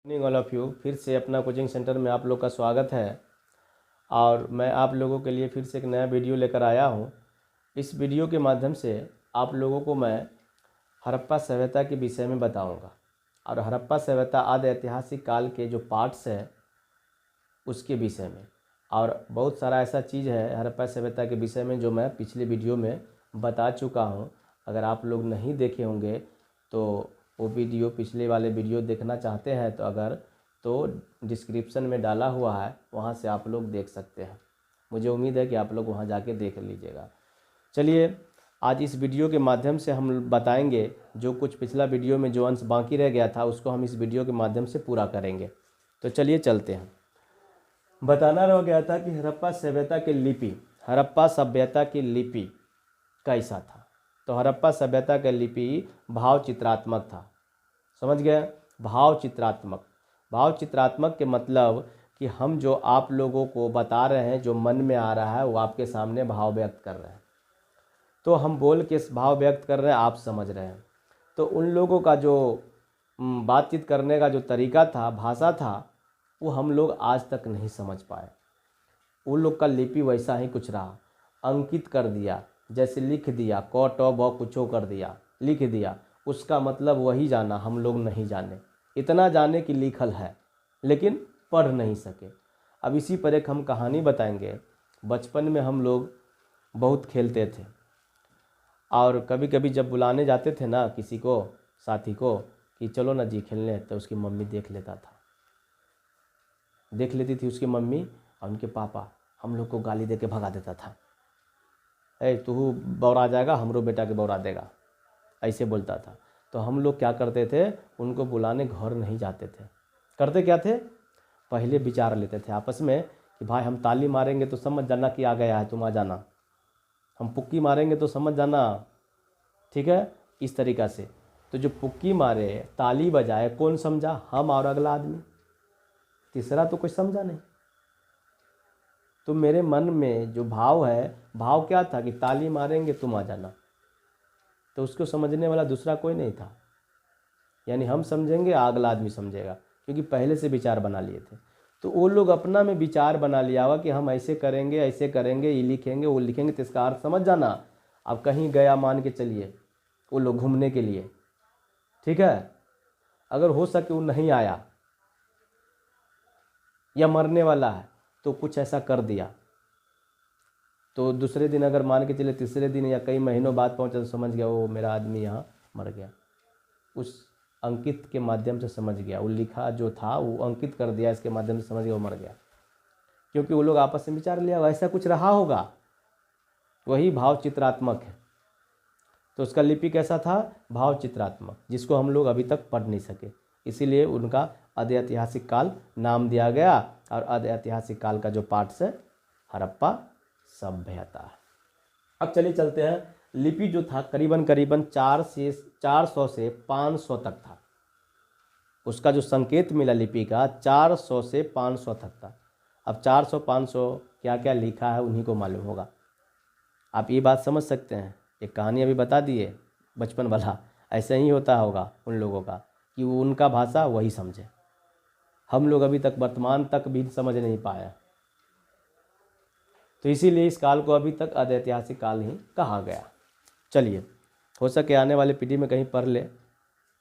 Morning all of you. फिर से अपना कोचिंग सेंटर में आप लोग का स्वागत है और मैं आप लोगों के लिए फिर से एक नया वीडियो लेकर आया हूँ। इस वीडियो के माध्यम से आप लोगों को मैं हड़प्पा सभ्यता के विषय में बताऊँगा और हड़प्पा सभ्यता आदि ऐतिहासिक काल के जो पार्ट्स हैं उसके विषय में, और बहुत सारा ऐसा चीज़ है हड़प्पा सभ्यता के विषय में जो मैं पिछले वीडियो में बता चुका हूँ। अगर आप लोग नहीं देखे होंगे तो वो वीडियो, पिछले वाले वीडियो देखना चाहते हैं तो डिस्क्रिप्शन में डाला हुआ है, वहाँ से आप लोग देख सकते हैं। मुझे उम्मीद है कि आप लोग वहाँ जाके देख लीजिएगा। चलिए, आज इस वीडियो के माध्यम से हम बताएंगे जो कुछ पिछला वीडियो में जो अंश बाकी रह गया था उसको हम इस वीडियो के माध्यम से पूरा करेंगे। तो चलिए चलते हैं। बताना रह गया था कि हड़प्पा सभ्यता की लिपि कैसा था। तो हड़प्पा सभ्यता का लिपि भाव चित्रात्मक था। समझ गए? भाव चित्रात्मक के मतलब कि हम जो आप लोगों को बता रहे हैं, जो मन में आ रहा है वो आपके सामने भाव व्यक्त कर रहे हैं। तो हम बोल के भाव व्यक्त कर रहे हैं, आप समझ रहे हैं। तो उन लोगों का जो बातचीत करने का जो तरीका था, भाषा था, वो हम लोग आज तक नहीं समझ पाए। उन लोग का लिपि वैसा ही कुछ रहा, अंकित कर दिया, जैसे लिख दिया, क ट ब कुछो कर दिया, लिख दिया, उसका मतलब वही जाना, हम लोग नहीं जाने। इतना जाने कि लिखल है लेकिन पढ़ नहीं सके। अब इसी पर एक हम कहानी बताएंगे। बचपन में हम लोग बहुत खेलते थे और कभी कभी जब बुलाने जाते थे ना किसी को, साथी को, कि चलो ना जी खेलने, तो उसकी मम्मी देख लेती थी उसकी मम्मी, और उनके पापा हम लोग को गाली दे के भगा देता था। ए तू बौरा जाएगा, हमरो बेटा के बौरा देगा, ऐसे बोलता था। तो हम लोग क्या करते थे, उनको बुलाने घर नहीं जाते थे। करते क्या थे, पहले विचार लेते थे आपस में कि भाई हम ताली मारेंगे तो समझ जाना कि आ गया है, तुम आ जाना। हम पुक्की मारेंगे तो समझ जाना, ठीक है, इस तरीक़ा से। तो जो पुक्की मारे, ताली बजाए, कौन समझा? हम और अगला आदमी, तीसरा तो कोई समझा नहीं। तो मेरे मन में जो भाव है, भाव क्या था कि ताली मारेंगे तुम आ जाना। तो उसको समझने वाला दूसरा कोई नहीं था, यानी हम समझेंगे, अगला आदमी समझेगा, क्योंकि पहले से विचार बना लिए थे। तो वो लोग अपना में विचार बना लिया हुआ कि हम ऐसे करेंगे, ये लिखेंगे, वो लिखेंगे, तो इसका अर्थ समझ जाना। अब कहीं गया, मान के चलिए वो लोग घूमने के लिए, ठीक है, अगर हो सके वो नहीं आया या मरने वाला है तो कुछ ऐसा कर दिया, तो दूसरे दिन अगर मान के चले, तीसरे दिन या कई महीनों बाद पहुंचा तो समझ गया वो मेरा आदमी यहाँ मर गया। उस अंकित के माध्यम से समझ गया, वो लिखा जो था वो अंकित कर दिया, इसके माध्यम से समझ गया वो मर गया, क्योंकि वो लोग आपस में विचार लिया ऐसा कुछ रहा होगा। वही भाव चित्रात्मक है। तो उसका लिपि कैसा था? भाव चित्रात्मक, जिसको हम लोग अभी तक पढ़ नहीं सके, इसीलिए उनका आदि ऐतिहासिक काल नाम दिया गया। और आदि ऐतिहासिक काल का जो पार्ट है हड़प्पा सभ्यता है। अब चलिए चलते हैं। लिपि जो था करीबन 400 से 500 तक था। उसका जो संकेत मिला लिपि का 400 से 500 तक था। अब 400-500 क्या क्या लिखा है उन्हीं को मालूम होगा। आप ये बात समझ सकते हैं, एक कहानी अभी बता दिए बचपन वाला, ऐसे ही होता होगा उन लोगों का कि वो उनका भाषा वही समझे। हम लोग अभी तक वर्तमान तक भी समझ नहीं पाए, तो इसीलिए इस काल को अभी तक आदि ऐतिहासिक काल ही कहा गया। चलिए, हो सके आने वाले पीढ़ी में कहीं पढ़ ले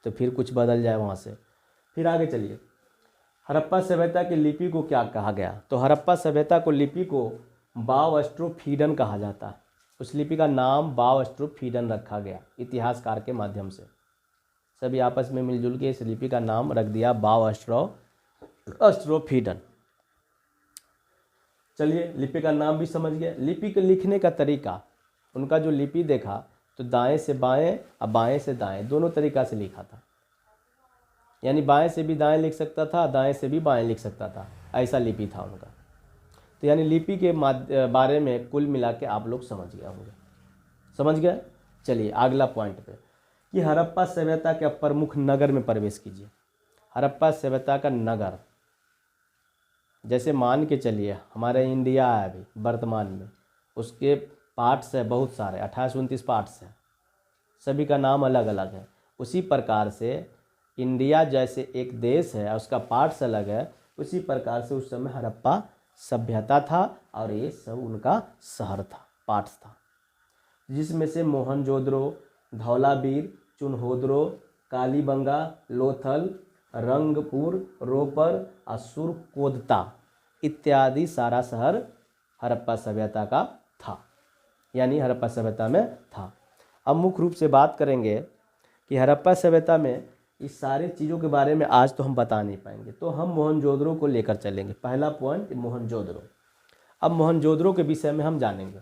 तो फिर कुछ बदल जाए वहाँ से। फिर आगे चलिए, हड़प्पा सभ्यता की लिपि को क्या कहा गया? तो हड़प्पा सभ्यता को लिपि को बावस्ट्रोफीडन कहा जाता है। उस लिपि का नाम बावस्ट्रोफीडन रखा गया इतिहासकार के माध्यम से। सभी आपस में मिलजुल के इस लिपि का नाम रख दिया बावस्ट्रोफीडन। चलिए, लिपि का नाम भी समझ गए। लिपि के लिखने का तरीका, उनका जो लिपि देखा तो दाएं से बाएं और बाएं से दाएं दोनों तरीका से लिखा था, यानी बाएं से भी दाएं लिख सकता था, दाएं से भी बाएं लिख सकता था, ऐसा लिपि था उनका। तो यानी लिपि के बारे में कुल मिला के आप लोग समझ गए होंगे। समझ गए? चलिए अगला पॉइंट पे, कि हड़प्पा सभ्यता के प्रमुख नगर में प्रवेश कीजिए। हड़प्पा सभ्यता का नगर, जैसे मान के चलिए हमारे इंडिया है अभी वर्तमान में, उसके पार्ट्स है बहुत सारे, 28-29 पार्ट्स हैं, सभी का नाम अलग अलग है। उसी प्रकार से इंडिया जैसे एक देश है, उसका पार्ट्स अलग है, उसी प्रकार से उस समय हड़प्पा सभ्यता था और ये सब उनका शहर था, पार्ट्स था, जिसमें से मोहनजोदड़ो, धौलावीर, चुनहोदरो, कालीबंगा, लोथल, रंगपुर, रोपर, असुरकोदता इत्यादि सारा शहर हड़प्पा सभ्यता का था, यानी हड़प्पा सभ्यता में था। अब मुख्य रूप से बात करेंगे कि हड़प्पा सभ्यता में इस सारी चीज़ों के बारे में आज तो हम बता नहीं पाएंगे, तो हम मोहनजोदड़ो को लेकर चलेंगे। पहला पॉइंट मोहनजोदड़ो। अब मोहनजोदड़ो के विषय में हम जानेंगे।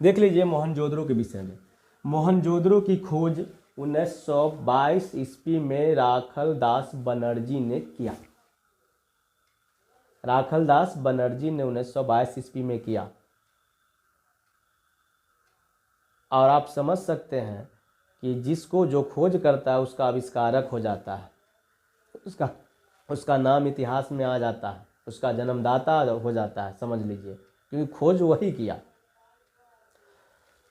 देख लीजिए मोहनजोदड़ो के विषय में। मोहनजोदड़ो की खोज 1922 ईस्वी में राखलदास बनर्जी ने किया। राखलदास बनर्जी ने 1922 ईस्वी में किया। और आप समझ सकते हैं कि जिसको जो खोज करता है उसका आविष्कारक हो जाता है, उसका नाम इतिहास में आ जाता है, उसका जन्मदाता हो जाता है, समझ लीजिए, क्योंकि खोज वही किया।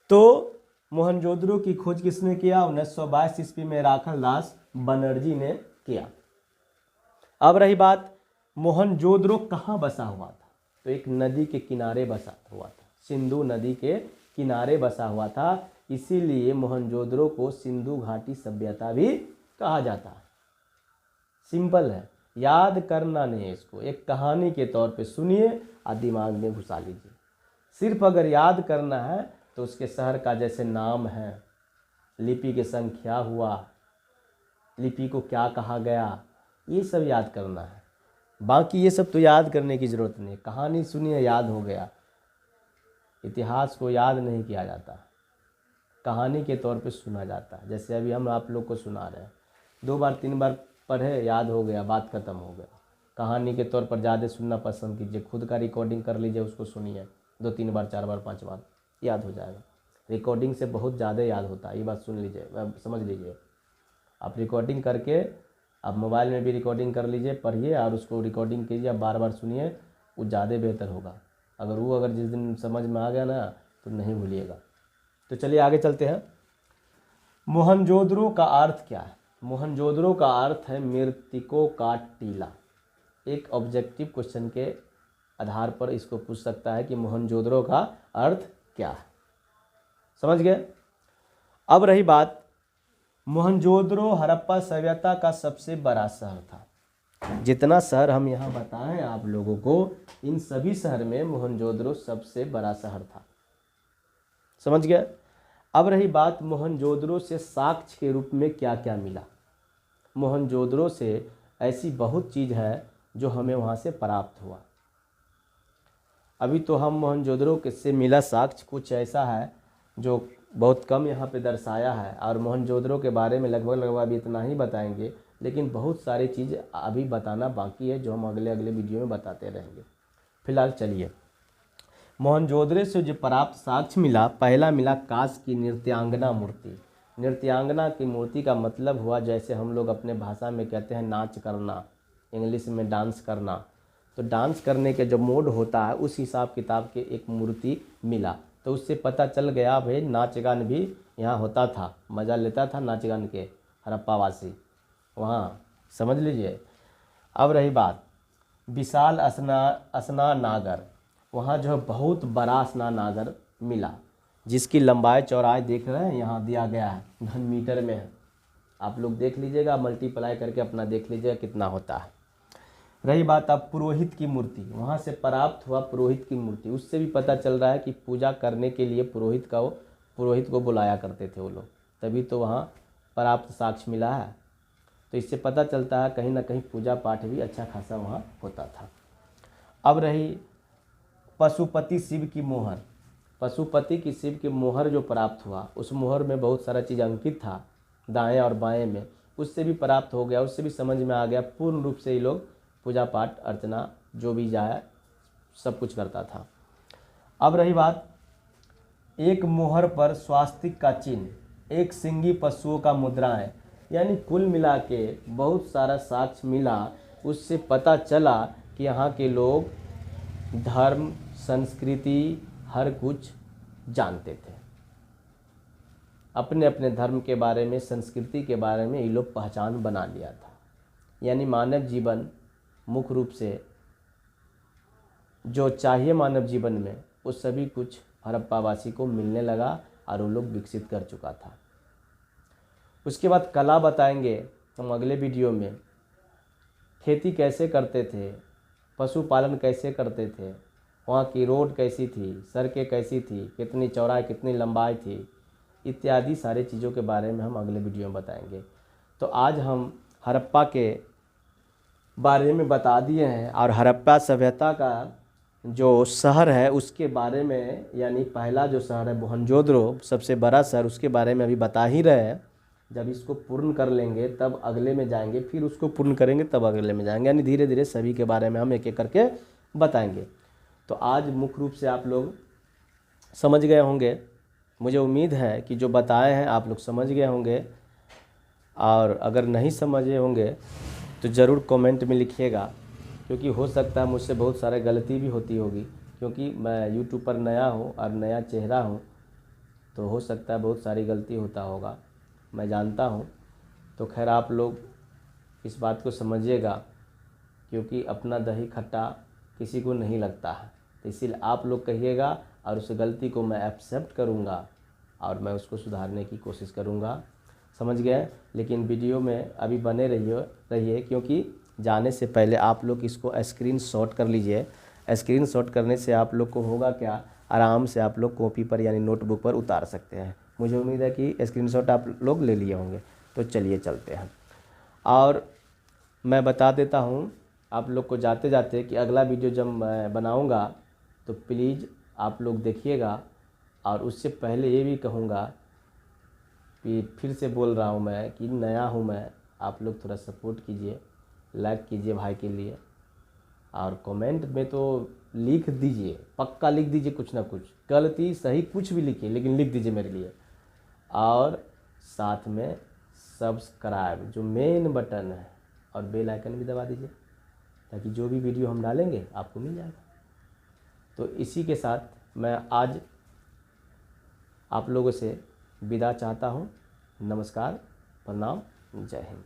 तो मोहनजोदड़ो की खोज किसने किया? 1922 ईस्वी में राखलदास बनर्जी ने किया। अब रही बात मोहनजोदड़ो कहाँ बसा हुआ था, तो एक नदी के किनारे बसा हुआ था, सिंधु नदी के किनारे बसा हुआ था, इसीलिए मोहनजोदड़ो को सिंधु घाटी सभ्यता भी कहा जाता है। सिंपल है, याद करना नहीं है इसको, एक कहानी के तौर पे सुनिए और दिमाग में घुसा लीजिए। सिर्फ अगर याद करना है तो उसके शहर का जैसे नाम है, लिपि की संख्या हुआ, लिपि को क्या कहा गया, ये सब याद करना है। बाकी ये सब तो याद करने की ज़रूरत नहीं, कहानी सुनिए याद हो गया। इतिहास को याद नहीं किया जाता, कहानी के तौर पे सुना जाता है। जैसे अभी हम आप लोग को सुना रहे हैं, 2 बार 3 बार पढ़े, याद हो गया, बात ख़त्म हो गया। कहानी के तौर पर ज़्यादा सुनना पसंद कीजिए, खुद का रिकॉर्डिंग कर लीजिए, उसको सुनिए 2-3 बार 4 बार 5 बार, याद हो जाएगा। रिकॉर्डिंग से बहुत ज़्यादा याद होता है, ये बात सुन लीजिए, समझ लीजिए। आप रिकॉर्डिंग करके आप मोबाइल में भी रिकॉर्डिंग कर लीजिए, पढ़िए और उसको रिकॉर्डिंग कीजिए, आप बार बार सुनिए, वो ज़्यादा बेहतर होगा। अगर जिस दिन समझ में आ गया ना तो नहीं भूलिएगा। तो चलिए आगे चलते हैं। मोहनजोदड़ो का अर्थ क्या है? मोहनजोदड़ो का अर्थ है मृतकों का टीला। एक ऑब्जेक्टिव क्वेश्चन के आधार पर इसको पूछ सकता है कि मोहनजोदड़ो का अर्थ क्या है, समझ गए। अब रही बात, मोहनजोदड़ो हड़प्पा सभ्यता का सबसे बड़ा शहर था। जितना शहर हम यहाँ बताएं आप लोगों को, इन सभी शहर में मोहनजोदड़ो सबसे बड़ा शहर था, समझ गए। अब रही बात मोहनजोदड़ो से साक्ष्य के रूप में क्या क्या मिला। मोहनजोदड़ो से ऐसी बहुत चीज़ है जो हमें वहाँ से प्राप्त हुआ। अभी तो हम मोहनजोदड़ो से मिला साक्ष्य कुछ ऐसा है जो बहुत कम यहाँ पे दर्शाया है, और मोहनजोदड़ो के बारे में लगभग अभी इतना ही बताएंगे, लेकिन बहुत सारी चीज़ अभी बताना बाकी है जो हम अगले वीडियो में बताते रहेंगे। फिलहाल चलिए, मोहनजोदड़ो से जो प्राप्त साक्ष्य मिला, पहला मिला कांस्य की नृत्यांगना मूर्ति। नृत्यांगना की मूर्ति का मतलब हुआ जैसे हम लोग अपने भाषा में कहते हैं नाच करना, इंग्लिश में डांस करना, तो डांस करने के जो मोड होता है उस हिसाब किताब के एक मूर्ति मिला। तो उससे पता चल गया भाई नाच गान भी यहाँ होता था, मज़ा लेता था नाच गान के हड़प्पावासी वहाँ, समझ लीजिए। अब रही बात विशाल स्नानागार, वहाँ जो है बहुत बड़ा स्नानागार मिला, जिसकी लंबाई चौड़ाई देख रहे हैं यहाँ दिया गया है, घन मीटर में है। आप लोग देख लीजिएगा, मल्टीप्लाई करके अपना देख लीजिएगा कितना होता है। रही बात अब पुरोहित की मूर्ति, वहाँ से प्राप्त हुआ पुरोहित की मूर्ति, उससे भी पता चल रहा है कि पूजा करने के लिए पुरोहित को बुलाया करते थे वो लोग, तभी तो वहाँ प्राप्त साक्ष्य मिला है। तो इससे पता चलता है कहीं ना कहीं पूजा पाठ भी अच्छा खासा वहाँ होता था। अब रही पशुपति शिव की मोहर। पशुपति की शिव की मोहर जो प्राप्त हुआ, उस मोहर में बहुत सारा चीज़ अंकित था दाएं और बाएं में, उससे भी प्राप्त हो गया, उससे भी समझ में आ गया पूर्ण रूप से ये लोग पूजा पाठ अर्चना जो भी जाए सब कुछ करता था। अब रही बात एक मोहर पर स्वास्तिक का चिन्ह, एक सिंगी पशुओं का मुद्राएं, यानी कुल मिला के बहुत सारा साक्ष्य मिला। उससे पता चला कि यहाँ के लोग धर्म संस्कृति हर कुछ जानते थे। अपने अपने धर्म के बारे में, संस्कृति के बारे में ये लोग पहचान बना लिया था। यानी मानव जीवन मुख्य रूप से जो चाहिए मानव जीवन में वो सभी कुछ हड़प्पावासी को मिलने लगा और वो लोग विकसित कर चुका था। उसके बाद कला बताएंगे हम अगले वीडियो में। खेती कैसे करते थे, पशुपालन कैसे करते थे, वहाँ की रोड कैसी थी, सड़कें कैसी थी, कितनी चौड़ाई कितनी लंबाई थी, इत्यादि सारी चीज़ों के बारे में हम अगले वीडियो में बताएंगे। तो आज हम हड़प्पा के बारे में बता दिए हैं और हड़प्पा सभ्यता का जो शहर है उसके बारे में, यानी पहला जो शहर है मोहनजोदड़ो सबसे बड़ा शहर, उसके बारे में अभी बता ही रहे हैं। जब इसको पूर्ण कर लेंगे तब अगले में जाएंगे, फिर उसको पूर्ण करेंगे तब अगले में जाएंगे, यानी धीरे धीरे सभी के बारे में हम एक एक करके बताएंगे। तो आज मुख्य रूप से आप लोग समझ गए होंगे, मुझे उम्मीद है कि जो बताए हैं आप लोग समझ गए होंगे, और अगर नहीं समझे होंगे तो ज़रूर कमेंट में लिखिएगा, क्योंकि हो सकता है मुझसे बहुत सारे गलती भी होती होगी, क्योंकि मैं यूट्यूब पर नया हूँ और नया चेहरा हूँ, तो हो सकता है बहुत सारी गलती होता होगा, मैं जानता हूँ। तो खैर आप लोग इस बात को समझिएगा, क्योंकि अपना दही खट्टा किसी को नहीं लगता है, तो इसीलिए आप लोग कहिएगा और उस गलती को मैं एक्सेप्ट करूँगा और मैं उसको सुधारने की कोशिश करूँगा। समझ गए? लेकिन वीडियो में अभी बने रहिए, क्योंकि जाने से पहले आप लोग इसको स्क्रीनशॉट कर लीजिए। स्क्रीनशॉट करने से आप लोग को होगा क्या, आराम से आप लोग कॉपी पर यानी नोटबुक पर उतार सकते हैं। मुझे उम्मीद है कि स्क्रीनशॉट आप लोग ले लिए होंगे। तो चलिए चलते हैं, और मैं बता देता हूँ आप लोग को जाते जाते कि अगला वीडियो जब मैं बनाऊँगा तो प्लीज़ आप लोग देखिएगा। और उससे पहले ये भी कहूँगा कि फिर से बोल रहा हूँ मैं कि नया हूँ मैं, आप लोग थोड़ा सपोर्ट कीजिए, लाइक कीजिए भाई के लिए, और कमेंट में तो लिख दीजिए, पक्का लिख दीजिए, कुछ ना कुछ गलती सही कुछ भी लिखिए लेकिन लिख दीजिए मेरे लिए। और साथ में सब्सक्राइब जो मेन बटन है और बेल आइकन भी दबा दीजिए, ताकि जो भी वीडियो हम डालेंगे आपको मिल जाएगा। तो इसी के साथ मैं आज आप लोगों से विदा चाहता हूँ। नमस्कार, प्रणाम, जय हिंद।